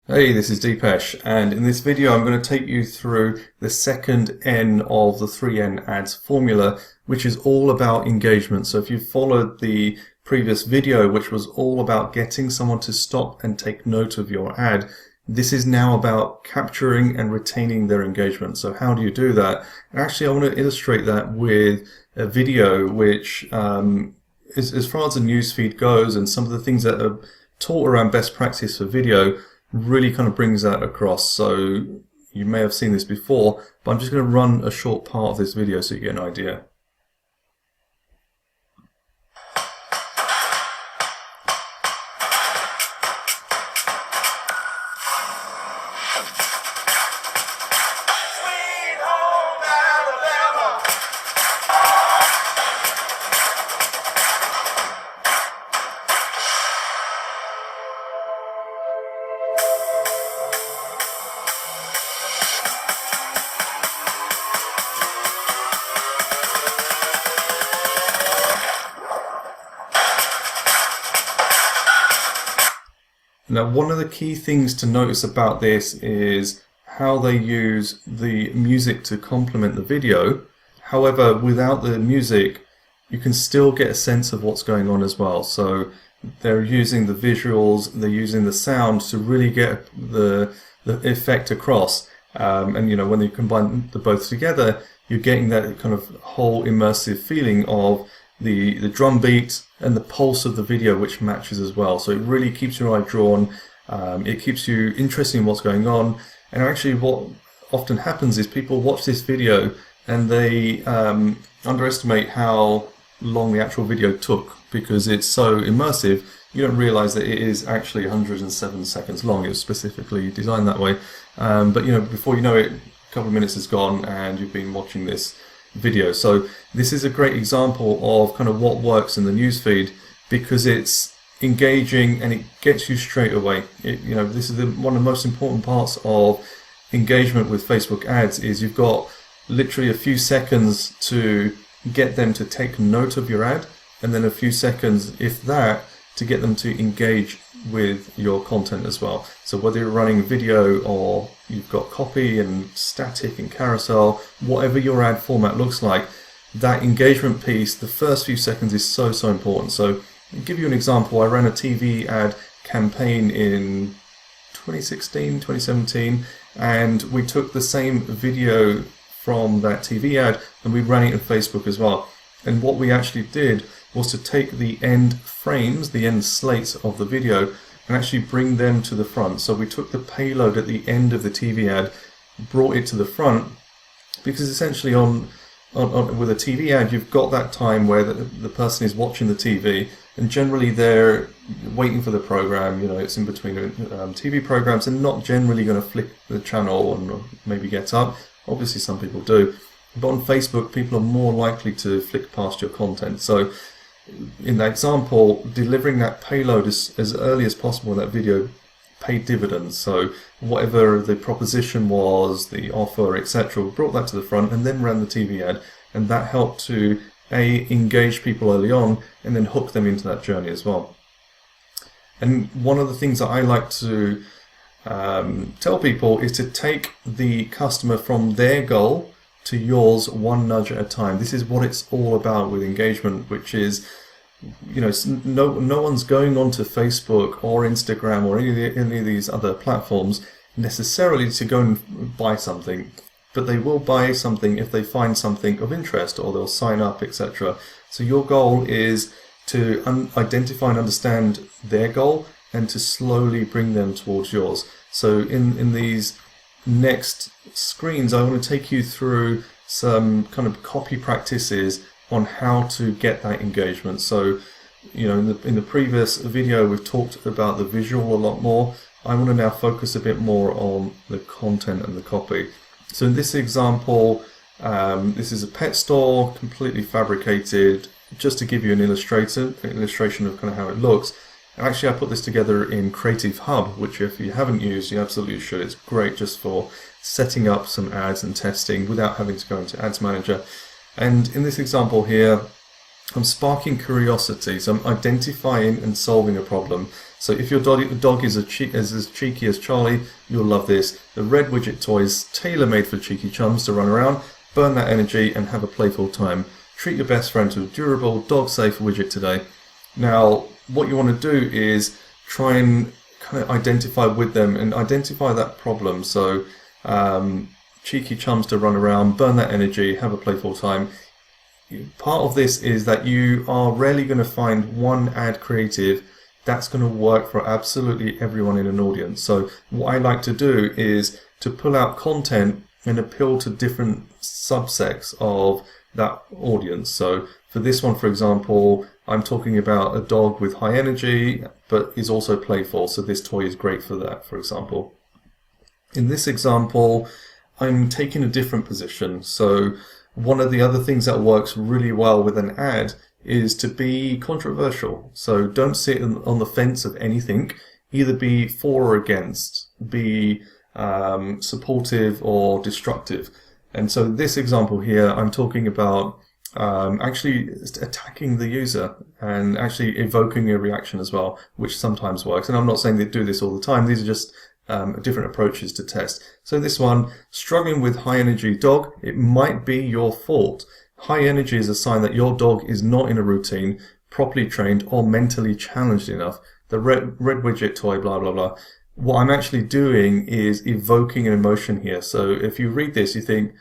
Hey, this is Deepesh, and in this video I'm going to take you through the second N of the 3N ads formula, which is all about engagement. So if you followed the previous video, which was all about getting someone to stop and take note of your ad, this is now about capturing and retaining their engagement. So how do you do that? And actually I want to illustrate that with a video which as far as the newsfeed goes and some of the things that are taught around best practice for video really kind of brings that across. So you may have seen this before, but I'm just going to run a short part of this video so you get an idea. Now, one of the key things to notice about this is how they use the music to complement the video. However, without the music, you can still get a sense of what's going on as well. So they're using the visuals, they're using the sound to really get the effect across. And you know, when you combine the both together, you're getting that kind of whole immersive feeling of the drum beat and the pulse of the video, which matches as well. So it really keeps your eye drawn, it keeps you interested in what's going on. And actually what often happens is people watch this video and they underestimate how long the actual video took, because it's so immersive. You don't realize that it is actually 107 seconds long. It was specifically designed that way, but you know, before you know it, a couple of minutes has gone and you've been watching this video. So this is a great example of kind of what works in the newsfeed, because it's engaging and it gets you straight away. You know, this is one of the most important parts of engagement with Facebook ads, is you've got literally a few seconds to get them to take note of your ad, and then a few seconds, if that, to get them to engage with your content as well. So whether you're running video or you've got copy and static and carousel, whatever your ad format looks like, that engagement piece, the first few seconds is so important. So I'll give you an example. I ran a TV ad campaign in 2016, 2017, and we took the same video from that TV ad and we ran it on Facebook as well. And what we actually did was to take the end frames, the end slates of the video, and actually bring them to the front. So we took the payload at the end of the TV ad, brought it to the front, because essentially with a TV ad, you've got that time where the person is watching the TV, and generally they're waiting for the program. You know, it's in between TV programs, and not generally going to flick the channel and maybe get up. Obviously some people do, but on Facebook people are more likely to flick past your content. So in that example, delivering that payload as early as possible in that video paid dividends. So whatever the proposition was, the offer, etc., we brought that to the front and then ran the TV ad, and that helped to engage people early on and then hook them into that journey as well. And one of the things that I like to tell people is to take the customer from their goal to yours, one nudge at a time. This is what it's all about with engagement, which is, you know, no one's going onto Facebook or Instagram or any of these other platforms necessarily to go and buy something, but they will buy something if they find something of interest, or they'll sign up, etc. So your goal is to identify and understand their goal and to slowly bring them towards yours. So in these next screens, I want to take you through some kind of copy practices on how to get that engagement. So, you know, in the previous video we've talked about the visual a lot more. I want to now focus a bit more on the content and the copy. So in this example, this is a pet store, completely fabricated, just to give you an illustration of kind of how it looks. Actually, I put this together in Creative Hub, which if you haven't used, you absolutely should. It's great just for setting up some ads and testing without having to go into Ads Manager. And in this example here, I'm sparking curiosity, so I'm identifying and solving a problem. So if your dog is as cheeky as Charlie, you'll love this. The red widget toy is tailor-made for cheeky chums to run around, burn that energy and have a playful time. Treat your best friend to a durable, dog-safe widget today. Now, what you want to do is try and kind of identify with them and identify that problem. So cheeky chums to run around, burn that energy, have a playful time. Part of this is that you are rarely going to find one ad creative that's going to work for absolutely everyone in an audience. So what I like to do is to pull out content and appeal to different subsects of that audience. So for this one, for example, I'm talking about a dog with high energy but is also playful, so this toy is great for that, for example. In this example, I'm taking a different position. So one of the other things that works really well with an ad is to be controversial. So don't sit on the fence of anything. Either be for or against, be supportive or destructive. And so this example here, I'm talking about actually attacking the user and actually evoking a reaction as well, which sometimes works. And I'm not saying they do this all the time. These are just different approaches to test. So this one, struggling with high energy dog, it might be your fault. High energy is a sign that your dog is not in a routine, properly trained or mentally challenged enough. The red widget toy, blah, blah, blah. What I'm actually doing is evoking an emotion here. So if you read this, you think,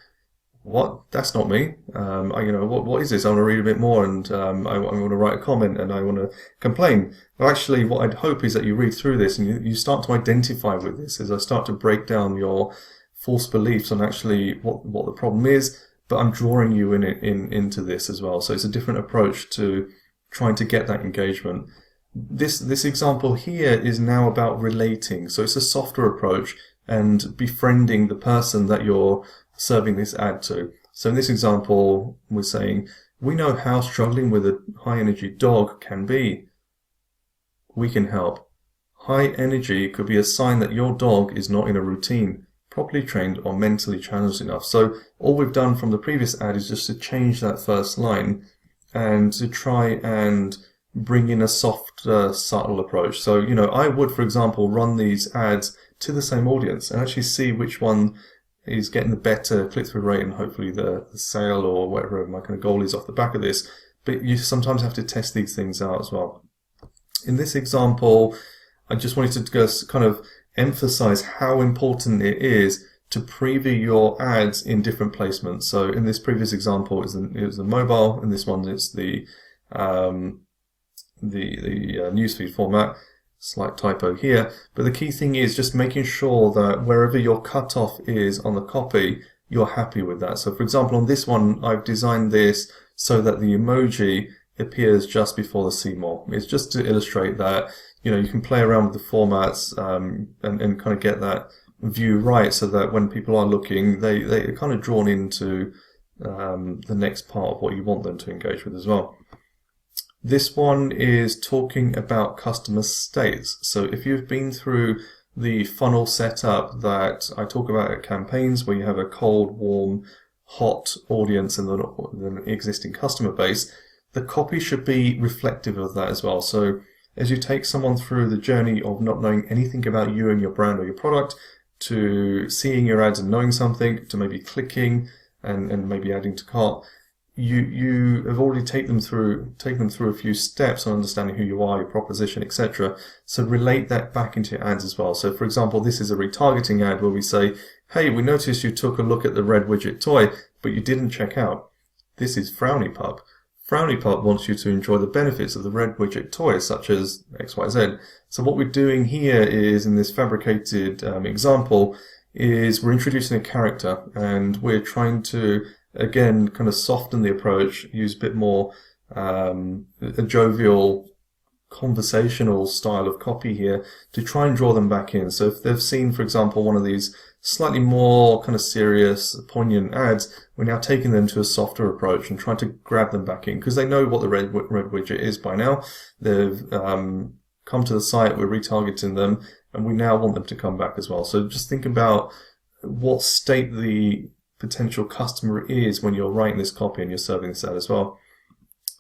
what? That's not me. What is this? I want to read a bit more, and I want to write a comment, and I want to complain. But actually, what I'd hope is that you read through this and you start to identify with this as I start to break down your false beliefs on actually what the problem is. But I'm drawing you into this as well. So it's a different approach to trying to get that engagement. This example here is now about relating. So it's a softer approach and befriending the person that you're serving this ad to. So in this example, we're saying, we know how struggling with a high energy dog can be. We can help. High energy could be a sign that your dog is not in a routine, properly trained or mentally challenged enough. So all we've done from the previous ad is just to change that first line and to try and bring in a soft, subtle approach. So, I would, for example, run these ads to the same audience and actually see which one is getting the better click-through rate and hopefully the sale or whatever my kind of goal is off the back of this. But you sometimes have to test these things out as well. In this example, I just wanted to just kind of emphasize how important it is to preview your ads in different placements. So in this previous example, it was the mobile, and this one is the newsfeed format. Slight typo here, but the key thing is just making sure that wherever your cutoff is on the copy, you're happy with that. So for example, on this one, I've designed this so that the emoji appears just before the see more. It's just to illustrate that, you can play around with the formats and kind of get that view right so that when people are looking, they're kind of drawn into the next part of what you want them to engage with as well. This one is talking about customer states. So if you've been through the funnel setup that I talk about at campaigns, where you have a cold, warm, hot audience and the existing customer base, the copy should be reflective of that as well. So as you take someone through the journey of not knowing anything about you and your brand or your product, to seeing your ads and knowing something, to maybe clicking and maybe adding to cart, you have already taken them through a few steps on understanding who you are, your proposition, etc. So relate that back into your ads as well. So for example, this is a retargeting ad where we say, hey, we noticed you took a look at the red widget toy, but you didn't check out. This is Frowny Pup. Frowny Pup wants you to enjoy the benefits of the red widget toy, such as XYZ. So what we're doing here is, in this fabricated example, is we're introducing a character and we're trying to again kind of soften the approach, use a bit more a jovial conversational style of copy here to try and draw them back in. So if they've seen, for example, one of these slightly more kind of serious, poignant ads, we're now taking them to a softer approach and trying to grab them back in because they know what the red widget is by now. They've come to the site, we're retargeting them, and we now want them to come back as well. So just think about what state the potential customer is when you're writing this copy and you're serving this ad as well.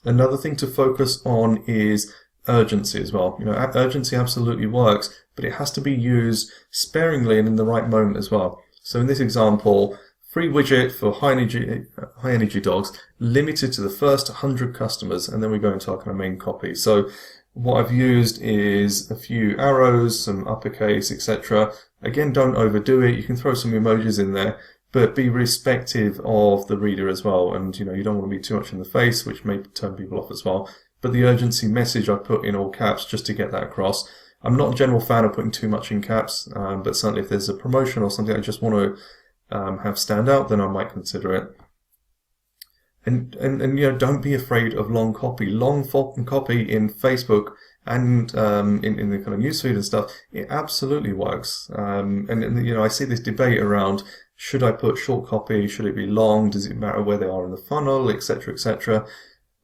Another thing to focus on is urgency as well. Urgency absolutely works, but it has to be used sparingly and in the right moment as well. So in this example, free widget for high energy dogs, limited to the first 100 customers, and then we go into our kind of main copy. So what I've used is a few arrows, some uppercase, etc. Again, don't overdo it. You can throw some emojis in there, but be respectful of the reader as well. And you don't want to be too much in the face, which may turn people off as well. But the urgency message I put in all caps just to get that across. I'm not a general fan of putting too much in caps, but certainly if there's a promotion or something I just want to have stand out, then I might consider it. And don't be afraid of long copy. Long copy in Facebook and in the kind of newsfeed and stuff, it absolutely works. And I see this debate around, should I put short copy? Should it be long? Does it matter where they are in the funnel, etc., etc.?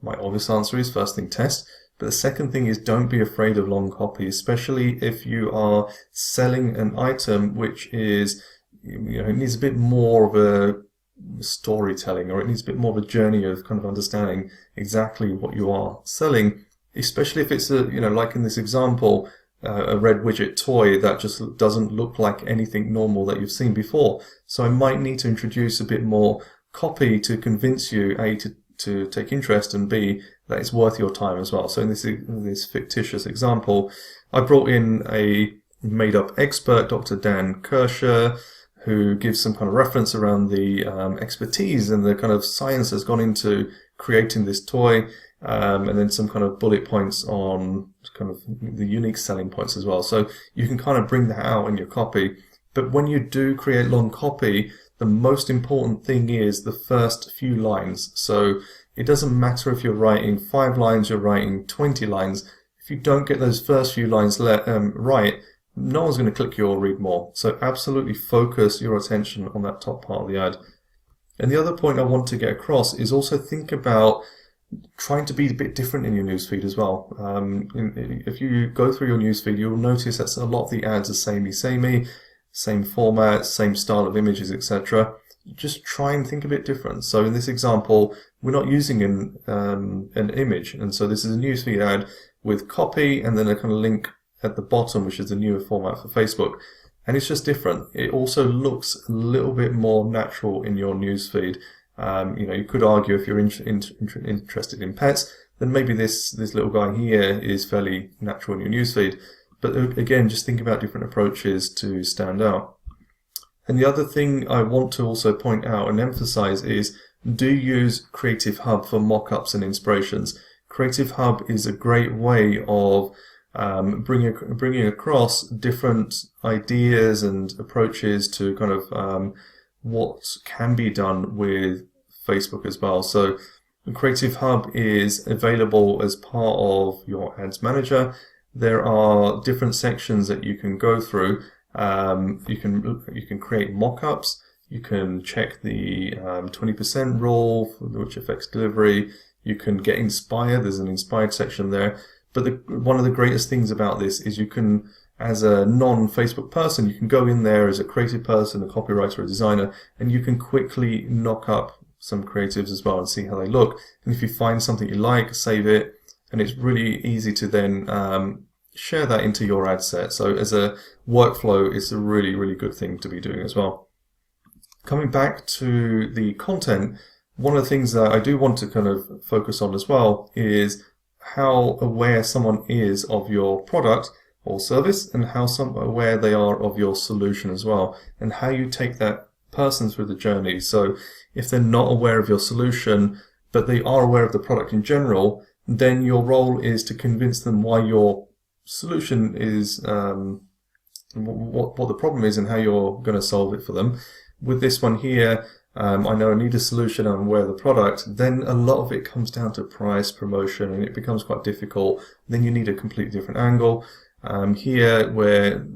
My obvious answer is, first thing, test. But the second thing is, don't be afraid of long copy, especially if you are selling an item which is, it needs a bit more of a storytelling, or it needs a bit more of a journey of kind of understanding exactly what you are selling, especially if it's like in this example, a red widget toy that just doesn't look like anything normal that you've seen before. So I might need to introduce a bit more copy to convince you, A, to take interest, and B, that it's worth your time as well. So in this fictitious example, I brought in a made-up expert, Dr. Dan Kirscher, who gives some kind of reference around the expertise and the kind of science that's gone into creating this toy, and then some kind of bullet points on kind of the unique selling points as well. So you can kind of bring that out in your copy. But when you do create long copy, the most important thing is the first few lines. So it doesn't matter if you're writing 5 lines, you're writing 20 lines. If you don't get those first few lines right, no one's going to click you or read more. So absolutely focus your attention on that top part of the ad. And the other point I want to get across is also think about trying to be a bit different in your newsfeed as well. If you go through your newsfeed, you'll notice that a lot of the ads are samey, same format, same style of images, etc. Just try and think a bit different. So in this example, we're not using an image, and so this is a newsfeed ad with copy and then a kind of link at the bottom, which is the newer format for Facebook. And it's just different. It also looks a little bit more natural in your newsfeed. You could argue if you're interested in pets, then maybe this little guy here is fairly natural in your newsfeed. But again, just think about different approaches to stand out. And the other thing I want to also point out and emphasize is, do use Creative Hub for mock-ups and inspirations. Creative Hub is a great way of bringing across different ideas and approaches to kind of what can be done with Facebook as well. So the Creative Hub is available as part of your Ads Manager. There are different sections that you can go through. You can create mock-ups. You can check the 20% rule, which affects delivery. You can get inspired. There's an inspired section there. But one of the greatest things about this is you can, as a non-Facebook person, you can go in there as a creative person, a copywriter, a designer, and you can quickly knock up some creatives as well and see how they look. And if you find something you like, save it, and it's really easy to then share that into your ad set. So as a workflow, it's a really, really good thing to be doing as well. Coming back to the content, one of the things that I do want to kind of focus on as well is how aware someone is of your product or service, and how aware they are of your solution as well, and how you take that person through the journey. So if they're not aware of your solution, but they are aware of the product in general, then your role is to convince them why your solution is, what the problem is and how you're going to solve it for them. With this one here, I know I need a solution, I'm aware of the product, then a lot of it comes down to price, promotion, and it becomes quite difficult. Then you need a completely different angle. Here, where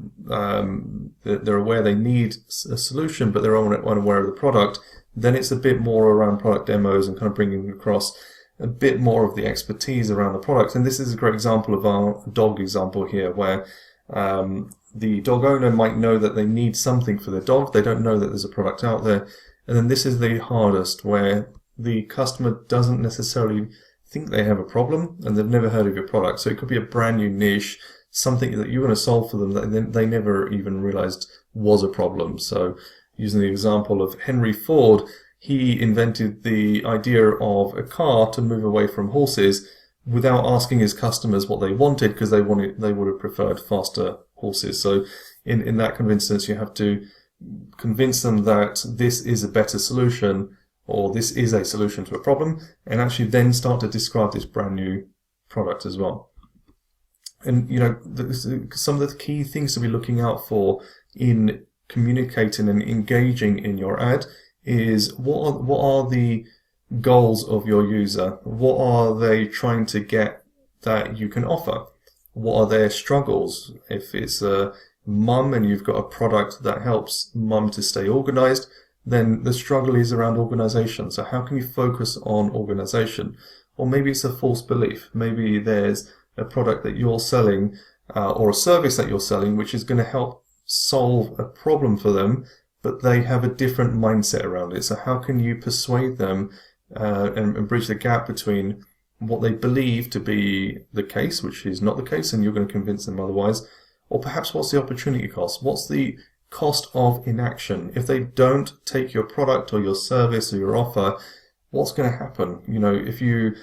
they're aware they need a solution, but they're unaware of the product, then it's a bit more around product demos and kind of bringing across a bit more of the expertise around the product. And this is a great example of our dog example here, where the dog owner might know that they need something for their dog. They don't know that there's a product out there. And then this is the hardest, where the customer doesn't necessarily think they have a problem and they've never heard of your product. So it could be a brand new niche, something that you want to solve for them that they never even realized was a problem. So using the example of Henry Ford, he invented the idea of a car to move away from horses without asking his customers what they wanted, because they would have preferred faster horses. So in that instance, you have to convince them that this is a better solution, or this is a solution to a problem, and actually then start to describe this brand new product as well. And some of the key things to be looking out for in communicating and engaging in your ad is what are the goals of your user? What are they trying to get that you can offer? What are their struggles? If it's a mum and you've got a product that helps mum to stay organized, then the struggle is around organization. So how can you focus on organization? Or maybe it's a false belief. Maybe there's a product that you're selling or a service that you're selling which is going to help solve a problem for them, but they have a different mindset around it. So how can you persuade them and bridge the gap between what they believe to be the case, which is not the case, and you're going to convince them otherwise, or perhaps what's the opportunity cost? What's the cost of inaction? If they don't take your product or your service or your offer, what's going to happen? If you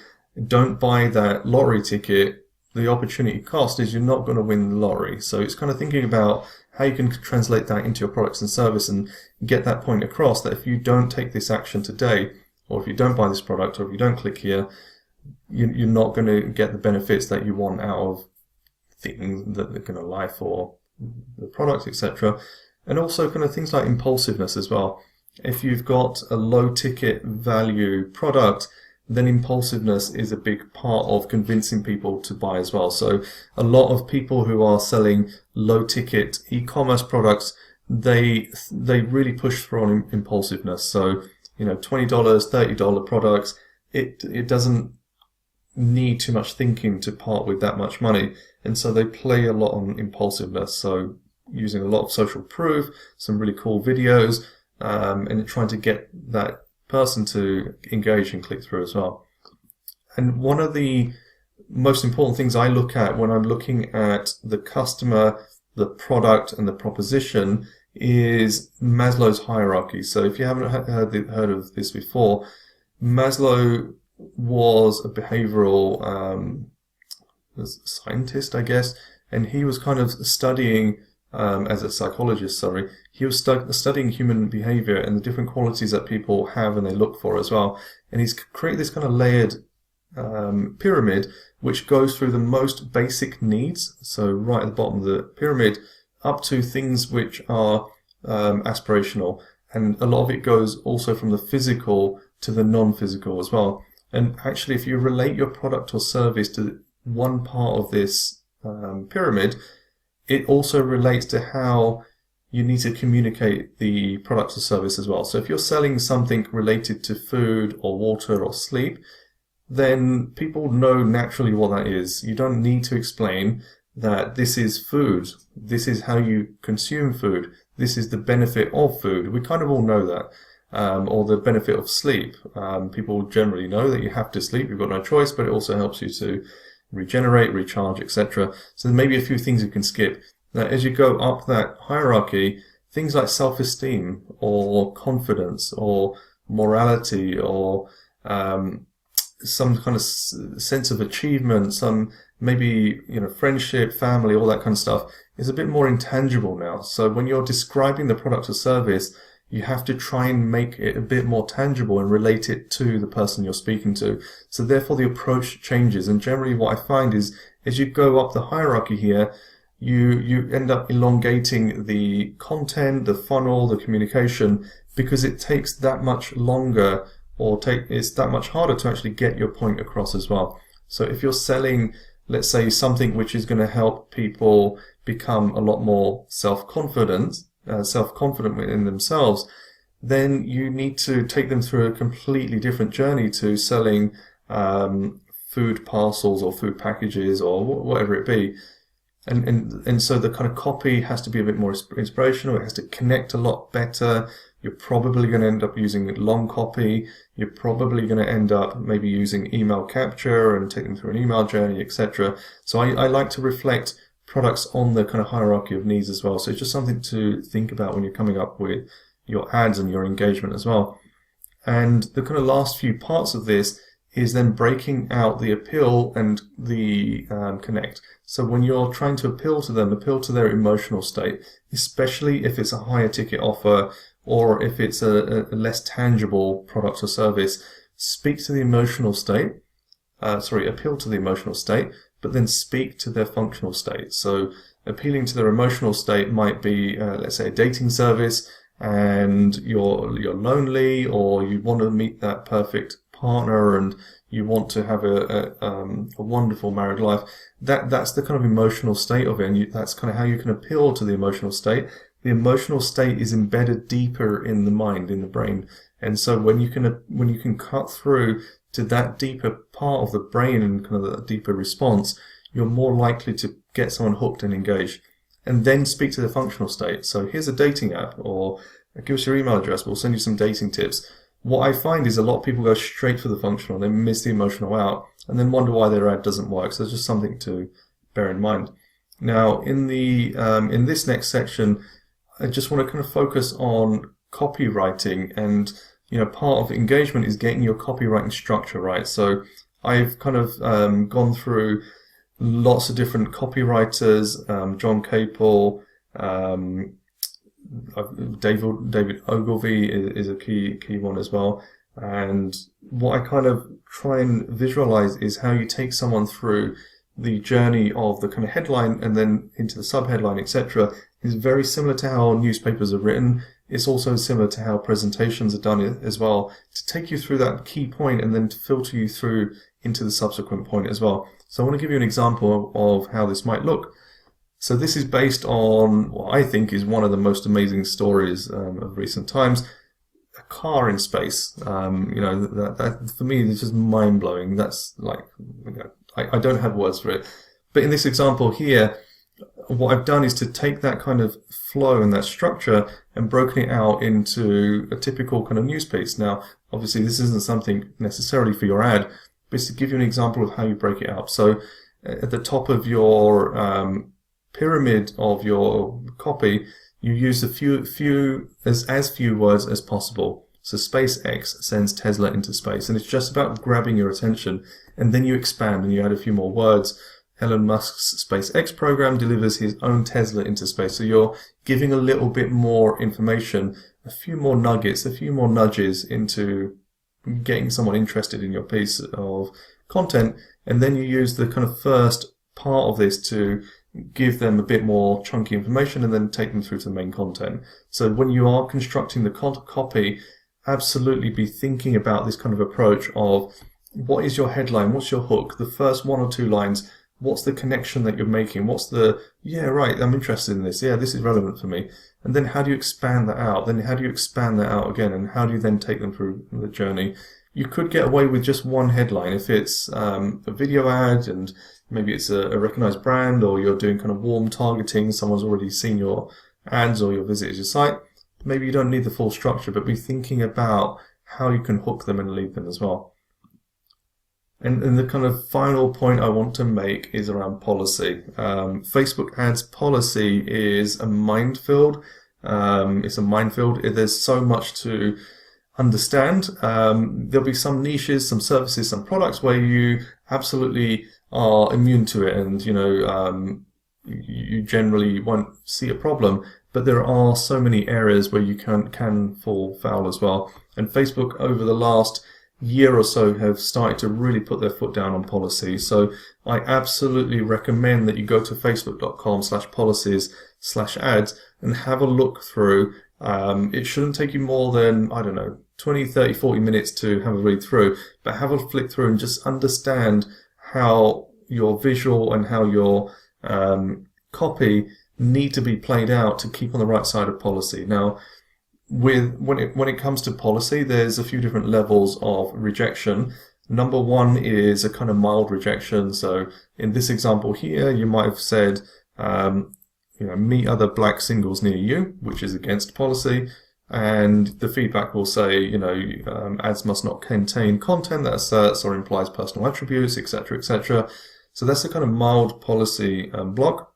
don't buy that lottery ticket, the opportunity cost is you're not going to win the lottery. So it's kind of thinking about how you can translate that into your products and service and get that point across, that if you don't take this action today, or if you don't buy this product, or if you don't click here, you're not going to get the benefits that you want out of things that they're going to life or the product, etc. And also kind of things like impulsiveness as well. If you've got a low ticket value product, then impulsiveness is a big part of convincing people to buy as well. So a lot of people who are selling low ticket e-commerce products, they really push for impulsiveness. So $20, $30 products, it doesn't need too much thinking to part with that much money, and so they play a lot on impulsiveness. So using a lot of social proof, some really cool videos, and trying to get that person to engage and click through as well. And one of the most important things I look at when I'm looking at the customer, the product, and the proposition is Maslow's hierarchy. So if you haven't heard of this before, Maslow was a behavioral scientist, I guess, and he was kind of studying, as a psychologist, he was studying human behavior and the different qualities that people have and they look for as well. And he's created this kind of layered pyramid which goes through the most basic needs, so right at the bottom of the pyramid, up to things which are aspirational. And a lot of it goes also from the physical to the non-physical as well. And actually, if you relate your product or service to one part of this pyramid, it also relates to how you need to communicate the product or service as well. So if you're selling something related to food or water or sleep, then people know naturally what that is. You don't need to explain that this is food, this is how you consume food, this is the benefit of food. We kind of all know that. Or the benefit of sleep. People generally know that you have to sleep, you've got no choice, but it also helps you to regenerate, recharge, etc. So there may be a few things you can skip. Now, as you go up that hierarchy, things like self-esteem or confidence or morality or some kind of sense of achievement, some maybe friendship, family, all that kind of stuff is a bit more intangible now. So when you're describing the product or service, you have to try and make it a bit more tangible and relate it to the person you're speaking to. So therefore the approach changes. And generally what I find is, as you go up the hierarchy here, you end up elongating the content, the funnel, the communication, because it takes that much longer, or it's that much harder to actually get your point across as well. So if you're selling, let's say, something which is going to help people become a lot more self-confident in themselves, then you need to take them through a completely different journey to selling food parcels or food packages or whatever it be. And so the kind of copy has to be a bit more inspirational. It has to connect a lot better You're probably going to end up using long copy. You're probably going to end up maybe using email capture and take them through an email journey, etc. So I like to reflect products on the kind of hierarchy of needs as well. So it's just something to think about when you're coming up with your ads and your engagement as well. And the kind of last few parts of this is then breaking out the appeal and the connect. So when you're trying to appeal to them, appeal to their emotional state, especially if it's a higher ticket offer or if it's a less tangible product or service, speak to the emotional state, appeal to the emotional state, but then speak to their functional state. So appealing to their emotional state might be, let's say, a dating service, and you're lonely, or you want to meet that perfect partner, and you want to have a wonderful married life. That's the kind of emotional state of it, and that's kind of how you can appeal to the emotional state. The emotional state is embedded deeper in the mind, in the brain, and so when you can cut through to that deeper part of the brain and kind of that deeper response, you're more likely to get someone hooked and engaged. And then speak to the functional state. So here's a dating app, or give us your email address, we'll send you some dating tips. What I find is a lot of people go straight for the functional, they miss the emotional out, and then wonder why their ad doesn't work. So it's just something to bear in mind. Now, in this next section, I just want to kind of focus on copywriting, and part of engagement is getting your copywriting structure right. So I've kind of gone through lots of different copywriters, John Capel, David Ogilvy is a key one as well. And what I kind of try and visualize is how you take someone through the journey of the kind of headline and then into the subheadline, etc. is very similar to how newspapers are written. It's also similar to how presentations are done as well, to take you through that key point and then to filter you through into the subsequent point as well. So I want to give you an example of how this might look. So this is based on what I think is one of the most amazing stories of recent times. A car in space. That for me is just mind-blowing. That's like, I don't have words for it. But in this example here, what I've done is to take that kind of flow and that structure and broken it out into a typical kind of news piece. Now, obviously this isn't something necessarily for your ad, but it's to give you an example of how you break it up. So at the top of your pyramid of your copy, you use as few words as possible. So SpaceX sends Tesla into space, and it's just about grabbing your attention, and then you expand and you add a few more words. Elon Musk's SpaceX program delivers his own Tesla into space. So you're giving a little bit more information, a few more nuggets, a few more nudges into getting someone interested in your piece of content, and then you use the kind of first part of this to give them a bit more chunky information and then take them through to the main content. So when you are constructing the copy, absolutely be thinking about this kind of approach of what is your headline, what's your hook, the first one or two lines, what's the connection that you're making, what's the, yeah, right, I'm interested in this, yeah, this is relevant for me. And then how do you expand that out? Then how do you expand that out again? And how do you then take them through the journey? You could get away with just one headline if it's a video ad and maybe it's a recognized brand, or you're doing kind of warm targeting, someone's already seen your ads or your visited your site. Maybe you don't need the full structure, but be thinking about how you can hook them and lead them as well. And the kind of final point I want to make is around policy. Facebook ads policy is a minefield. It's a minefield. There's so much to understand. There'll be some niches, some services, some products where you absolutely are immune to it, and you generally won't see a problem. But there are so many areas where you can fall foul as well. And Facebook over the last year or so have started to really put their foot down on policy. So I absolutely recommend that you go to facebook.com/policies/ads and have a look through. It shouldn't take you more than, 20, 30, 40 minutes to have a read through, but have a flick through and just understand how your visual and how your copy need to be played out to keep on the right side of policy. Now, when it comes to policy, there's a few different levels of rejection. Number one is a kind of mild rejection. So in this example here, you might have said, meet other black singles near you, which is against policy. and the feedback will say, you know, ads must not contain content that asserts or implies personal attributes, etc., etc. So that's a kind of mild policy block.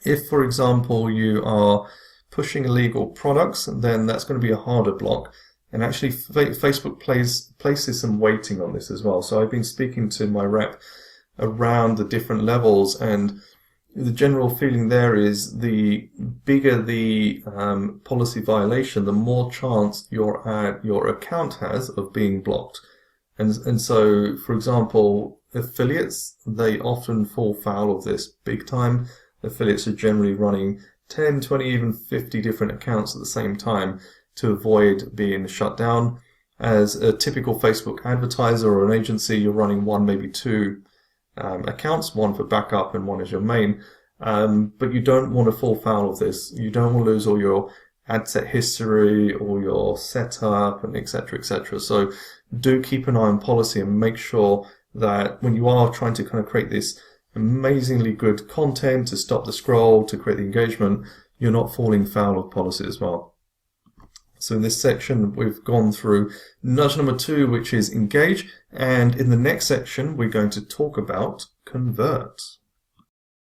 If, for example, you are pushing illegal products, then that's going to be a harder block. And actually, Facebook places some weighting on this as well. So I've been speaking to my rep around the different levels, and the general feeling there is the bigger the policy violation, the more chance your account has of being blocked. And so, for example, affiliates, they often fall foul of this big time. Affiliates are generally running 10, 20, even 50 different accounts at the same time to avoid being shut down. As a typical Facebook advertiser or an agency, you're running one, maybe two accounts, one for backup and one as your main. But you don't want to fall foul of this. You don't want to lose all your ad set history, all your setup, and etc., etc. So do keep an eye on policy and make sure that when you are trying to kind of create this amazingly good content to stop the scroll, to create the engagement, you're not falling foul of policy as well. So in this section, we've gone through nudge number 2, which is engage. And in the next section, we're going to talk about convert.